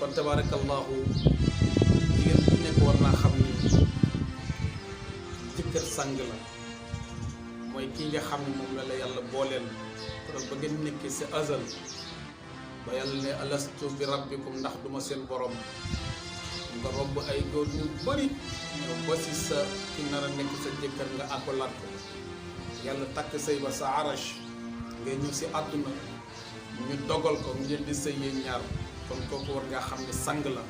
kon tabarakallahu jigéen bu nekk war naa xam ni jëkkër sang la mooy kii nga xam ne moom la yàlla booleel kon ba ngeen nekkee si azal ba yàlla ne alastu bi rabbikum ndax duma seen borom nga romb ay góor ñu bëri ñëw ba si sa ki nar a nekk sa jëkkër nga akolaat ko yàlla takk sëy ba sa arash ngay ñëw si àdduna ñu dogal ko ngeen di sëy yéen ñaar kon kooku war ngaa xam ne sang la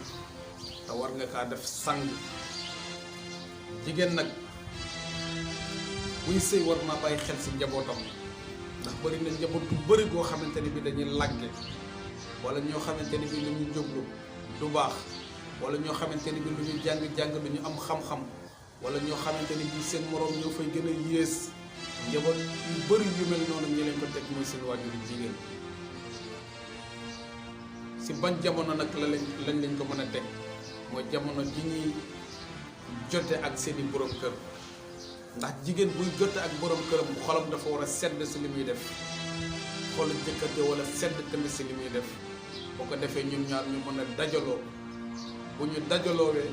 te war nga kaa def sang jigéen nag buy sëy war naa bàyyi xel si njabootam ndax bëri na njaboot bu bëri goo xamante ni bi dañuy làgge wala ñoo xamante ni bi lu ñu jóglu du baax wala ñoo xamante ni bi lu ñu jàng-jàng du ñu am xam-xam wala ñoo xamante ni bi seen moroom ñoo fay gën a yées njaboot yu bëri yu mel noonu ñi leen ko teg mooy seen waajur jigéen si ban jamono nag lañ leen ko mën a teg mooy jamono ji ñuy jote ak seeni borom kër ndax jigéen buy jote ak borom këram xolam dafa war a sedd si li muy def xolu jëkkër ja wala sedd tamit si li muy def boo ko defee ñun ñaar ñu mën a dajaloo bu ñu dajaloowee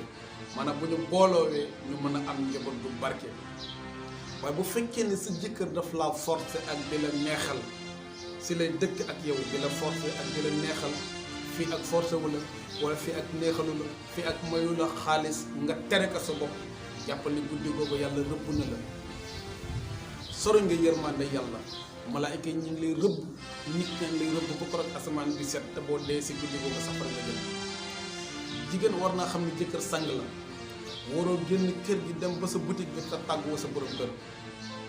maanaam bu ñu booloowee ñu mën a am njaboot bu barke waaye bu fekkee ne sa jëkkër daf laa forcer ak di la neexal si lay dëkk ak yow di la forcer ak di la neexal fii ak forcer wu la wala fii ak neexalu la fii ak mayu la xaalis nga tere ko sa bopp jàppal ni guddi googu yàlla rëbb na la sori nga yërmande yàlla malaayka yi ñu ngi lay rëbb nit ñaa ngi lay rëbb ba ko rek asamaan bi set te boo dee si guddi googu safara nga jëm jigéen war naa xam ne jëkkër sang la waroo génn kër gi dem ba sa boutique bi te tàgguwoo sa borom kër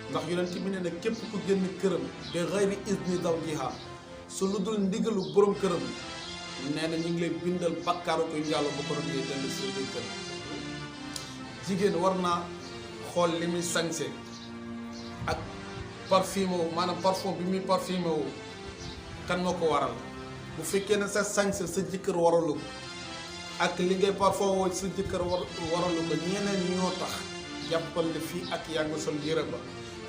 ndax yonent bi ne ne képp ku génn këram bi ghayri izni zawjiha su lu dul ndigalu borom këram nee na ñu ngi lay bindal bakkaaru koy njaaloo ba ko rek ngay dellu sa biir kër jigéen war naa xool li muy sañse ak parfumé wu maanaam parfum bi muy parfumé wu kan moo ko waral bu fekkee ne sa sañse sa jëkkër waralu ko ak li ngay parfum woo sa jëkkër waralu ko ñeneen ñoo tax jàppal ne fii ak yaa ngi sol yére ba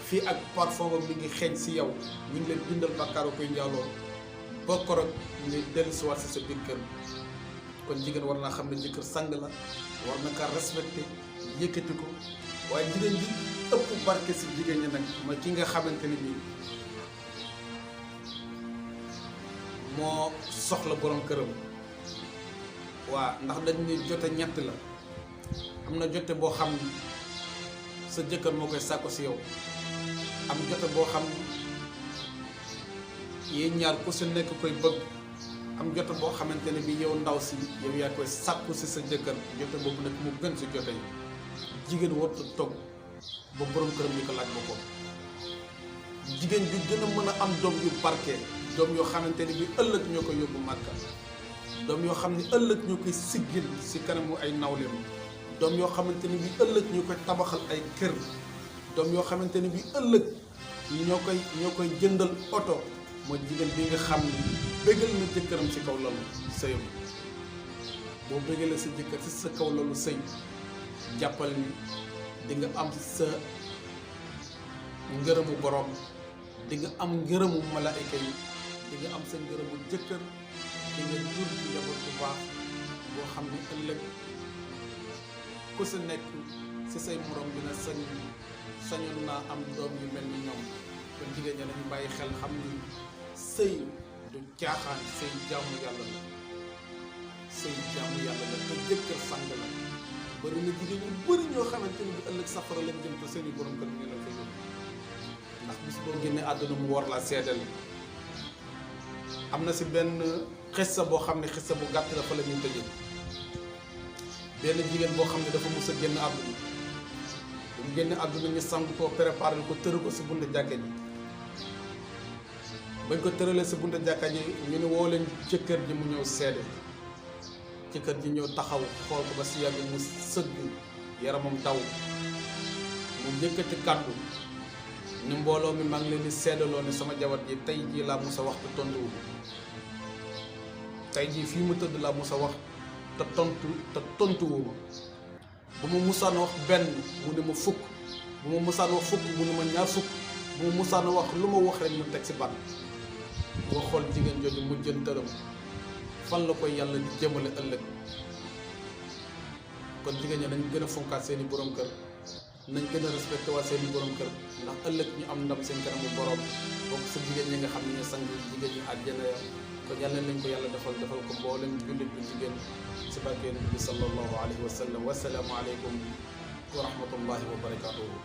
fii ak parfum ba mi ngi xeeñ si yow ñu ngi leen bindal bakkaaru koy njaaloo ba ko rek ngay dellu si waat si sa biir kër kon jigéen war naa xam ne jëkkër sang la war na kaa respecté yëkkati ko waaye jigéen ji ëpp barke si jigéen ñi nag mooy ki nga xamante ni bii moo soxla borom këram waa ndax dañ ne jote ñett la am na jote boo xam ni sa jëkkër moo koy sàkku si yow am jote boo xam ni yéen ñaar ku si nekk koy bëgg am jote boo xamante ne bi yow ndaw si yow yaa koy sàkku si sa jëkkër jote boobu nag mu gën si jote yi jigéen warut a toog ba borom këram ñu ko laaj boppam jigéen bi gën a mën a am doom yu barke doom yoo xamante ne bi ëllëg ñoo koy yóbbu màkka doom yoo xam ne ëllëg ñoo koy siggil si kanamu ay nawleem doom yoo xamante ne bi ëllëg ñoo koy tabaxal ay kër doom yoo xamante ne bi ëllëg ñoo koy jëndal oto mooy jigéen bi nga xam ne bégal na jëkkëram ci kaw lalu sëyam boo bégalee sa jëkkër ci sa kaw lalu sëy jàppal ni di nga am sa ngërëmu borom di nga am ngërëmu malaayka yi di nga am sa ngërëmu jëkkër di nga jur ci njaboot bu baax boo xam ne ëllëg ku sa nekk ci say morom dina sañoon naa am doom yu mel ni ñoom kon jigéen ñi nañu bàyyi xel xam ni sëy du caaxaan sëy jaamu yàlla la sëy jaamu yàlla la te jëkkër sang la bari na jigéen ñu bëri ñoo xamante ni bi ëllëg safara lañ jëm te seeni borom kër ñu la fa yóbbu ndax bis boo génnee àdduna mu war laa seedal am na si benn xissa boo xam ne xissa bu gàtt la fa la ñuy tëjee benn jigéen boo xam ne dafa mus a génn àdduna bu mu génne àdduna ñu sang ko préparé ko tëru ko si buntu jàkka ji bañ ko tëralee si buntu jàkka ji ñu ne woo leen jëkkër ji mu ñëw seede jëkkër ji ñëw taxaw xool ko ba si yàgg mu sëgg yaramam daw mu yëkkati kàddu ni mbooloo mi maa ngi leen di seedaloo ne sama jabar ji tey jii laa mus a wax te tontuwu tey jii fii mu tëdd laa mus a wax te tontuwu ma bu ma musaan wax benn mu ne ma fukk bu ma musaan wax fukk mu ne ma ñaar fukk bu ma musaan wax lu ma wax rek mu teg si ban boo xool jigéen jooju mu jën tëram fan la koy yàlla di jëmale ëllëg. kon jigéen ñi nañ gën a fonkaat seen i borom kër nañ gën a respecté waat seen i borom kër ndax ëllëg ñu am ndam seen kanamu borom bokk sa jigéen ñi nga xam ne ñu sang jigéen ñi àjjana ya kon yàlla nañ ko yàlla defal ko mboolem jullit bu jigéen si barke Yonent bi sallallahu alayhi wa sallam. Wasalaamu aleykum wa rahmatullahi wa barakatuhu.